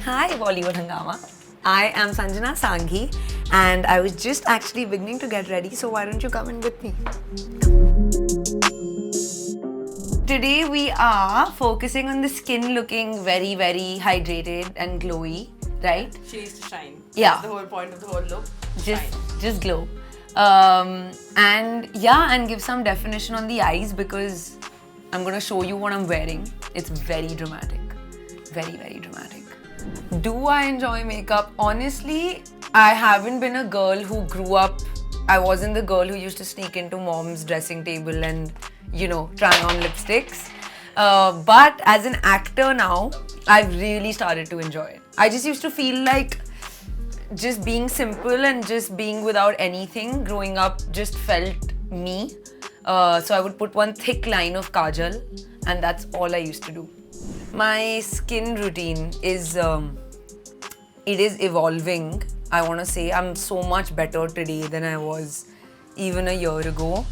Hi, Bollywood Hungama. I am Sanjana Sanghi, and I was just actually beginning to get ready, so why don't you come in with me? Today we are focusing on the skin looking very, very hydrated and glowy, right? She needs to shine. Yeah. That's the whole point of the whole look. Just glow. And give some definition on the eyes because I'm gonna show you what I'm wearing. It's very dramatic. Very, very dramatic. Do I enjoy makeup? Honestly, I haven't been a girl who grew up. I wasn't the girl who used to sneak into mom's dressing table and, try on lipsticks. But as an actor now, I've really started to enjoy it. I just used to feel like just being simple and just being without anything growing up just felt me. So I would put one thick line of kajal and that's all I used to do. My skin routine is evolving. I want to say I'm so much better today than I was even a year ago.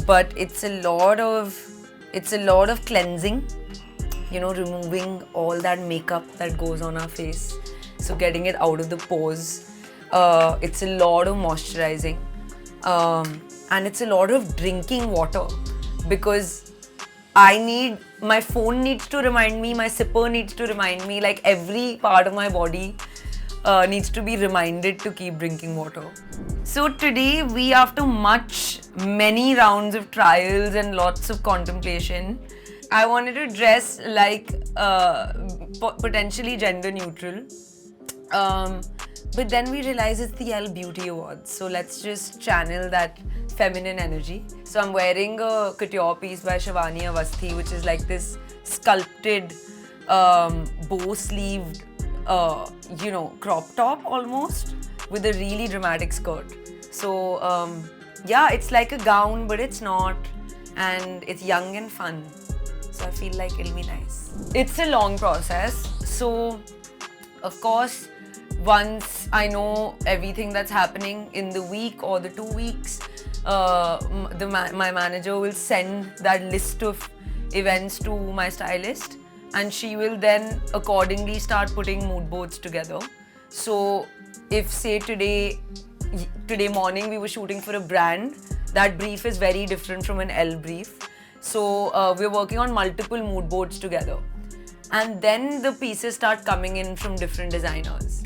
But it's a lot of cleansing, removing all that makeup that goes on our face. So getting it out of the pores. It's a lot of moisturizing. And it's a lot of drinking water because my phone needs to remind me, my sipper needs to remind me, like every part of my body needs to be reminded to keep drinking water. So today we, after many rounds of trials and lots of contemplation, I wanted to dress like potentially gender neutral. But then we realized it's the Elle Beauty Awards, so let's just channel that feminine energy. So I'm wearing a couture piece by Shivani Avasthi, which is like this sculpted, bow-sleeved, crop top almost, with a really dramatic skirt. So it's like a gown, but it's not, and it's young and fun. So I feel like it'll be nice. It's a long process, so of course, once I know everything that's happening in the week or the 2 weeks, my manager will send that list of events to my stylist and she will then accordingly start putting mood boards together. So if say today morning we were shooting for a brand, that brief is very different from an Elle brief. So we're working on multiple mood boards together. And then the pieces start coming in from different designers.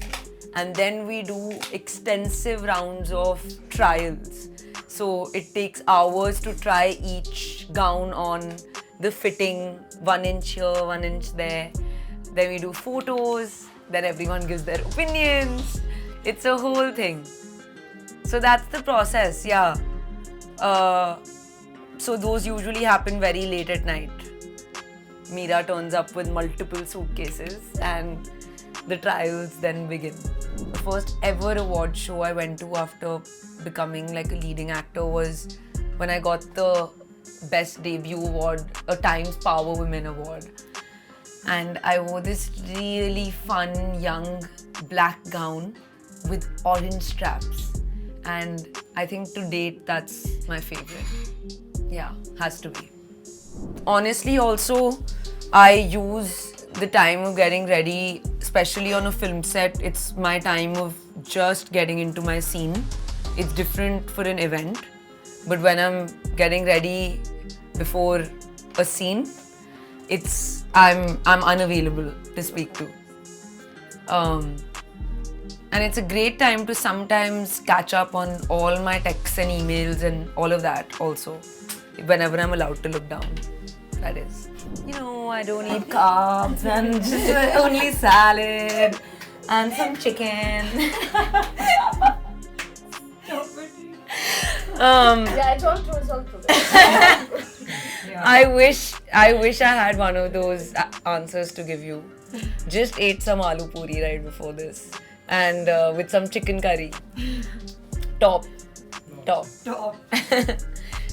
And then we do extensive rounds of trials. So it takes hours to try each gown on, the fitting, 1 inch here, 1 inch there. Then we do photos, then everyone gives their opinions. It's a whole thing. So that's the process, yeah. So those usually happen very late at night. Meera turns up with multiple suitcases and the trials then begin. The first ever award show I went to after becoming like a leading actor was when I got the Best Debut Award, a Times Power Women Award. And I wore this really fun, young, black gown with orange straps. And I think to date, that's my favorite. Yeah, has to be. Honestly, also, I use the time of getting ready, especially on a film set, it's my time of just getting into my scene. It's different for an event, but when I'm getting ready before a scene, I'm unavailable to speak to. And it's a great time to sometimes catch up on all my texts and emails and all of that also, whenever I'm allowed to look down, that is. I don't eat carbs and just only salad and some chicken. It's all true. I wish I had one of those answers to give you. Just ate some aloo puri right before this and with some chicken curry. Top.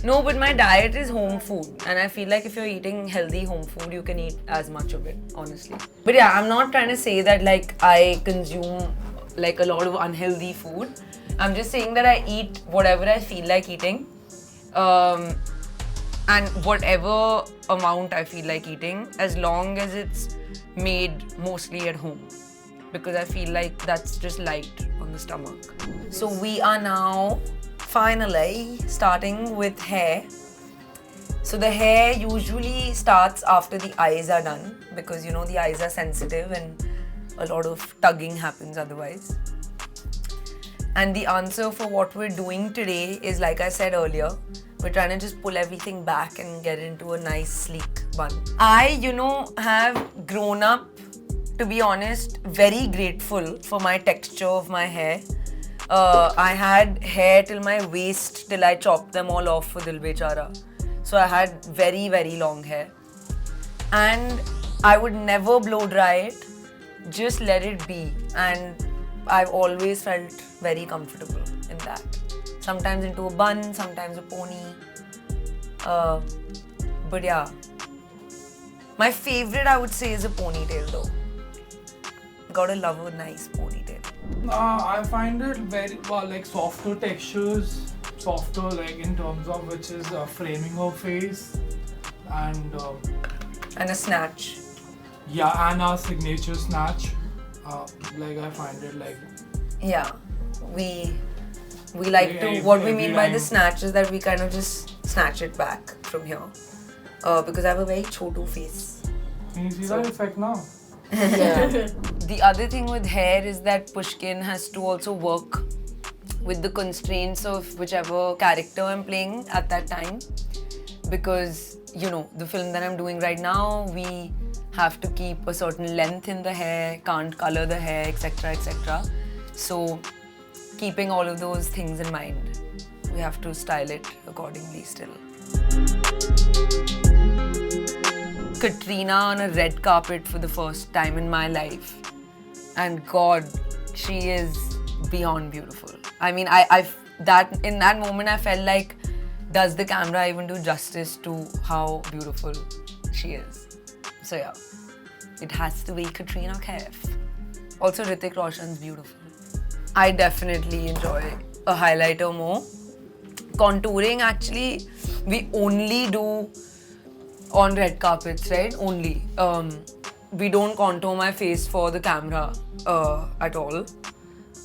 No, but my diet is home food and I feel like if you're eating healthy home food, you can eat as much of it, honestly. But yeah, I'm not trying to say that like I consume like a lot of unhealthy food. I'm just saying that I eat whatever I feel like eating and whatever amount I feel like eating as long as it's made mostly at home. because I feel like that's just light on the stomach. So we are now finally starting with hair. So the hair usually starts after the eyes are done because you know the eyes are sensitive and a lot of tugging happens otherwise. And the answer for what we're doing today is, like I said earlier, we're trying to just pull everything back and get into a nice sleek bun. I, have grown up, to be honest, very grateful for my texture of my hair. I had hair till my waist till I chopped them all off for Dil Bechara. So I had very, very long hair. And I would never blow dry it, just let it be. And I've always felt very comfortable in that. Sometimes into a bun, sometimes a pony. But yeah. My favorite, I would say, is a ponytail though. Gotta love a nice ponytail. I find it very like softer textures, softer like in terms of which is framing her face and A snatch. yeah, and our signature snatch. Like I find it like Yeah. We like to, Every- what we mean every by the line. snatch is that we kind of just snatch it back from here. Because I have a very chotu face. can you see that effect now? The other thing with hair is that Pushkin has to also work with the constraints of whichever character I'm playing at that time. Because, the film that I'm doing right now, we have to keep a certain length in the hair, can't color the hair, etc. etc. So, keeping all of those things in mind, we have to style it accordingly still. Katrina on a red carpet for the first time in my life. And God, she is beyond beautiful. I mean, in that moment I felt like, does the camera even do justice to how beautiful she is? So yeah, it has to be Katrina Kaif. Also Hrithik Roshan's beautiful. I definitely enjoy a highlighter more. Contouring actually, we only do on red carpets, right? Only. We don't contour my face for the camera at all.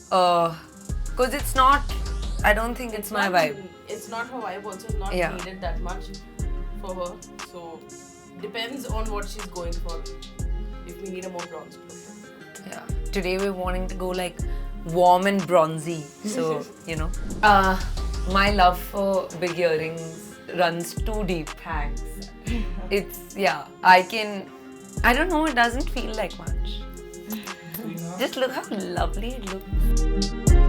Because it's not, I don't think it's my vibe. It's not her vibe also, it's not Yeah. needed that much for her. So, depends on what she's going for. If we need a more bronze look. Yeah. Today we're wanting to go like warm and bronzy. So, my love for big earrings runs too deep. Thanks. I don't know, it doesn't feel like much. Katrina? Just look how lovely it looks.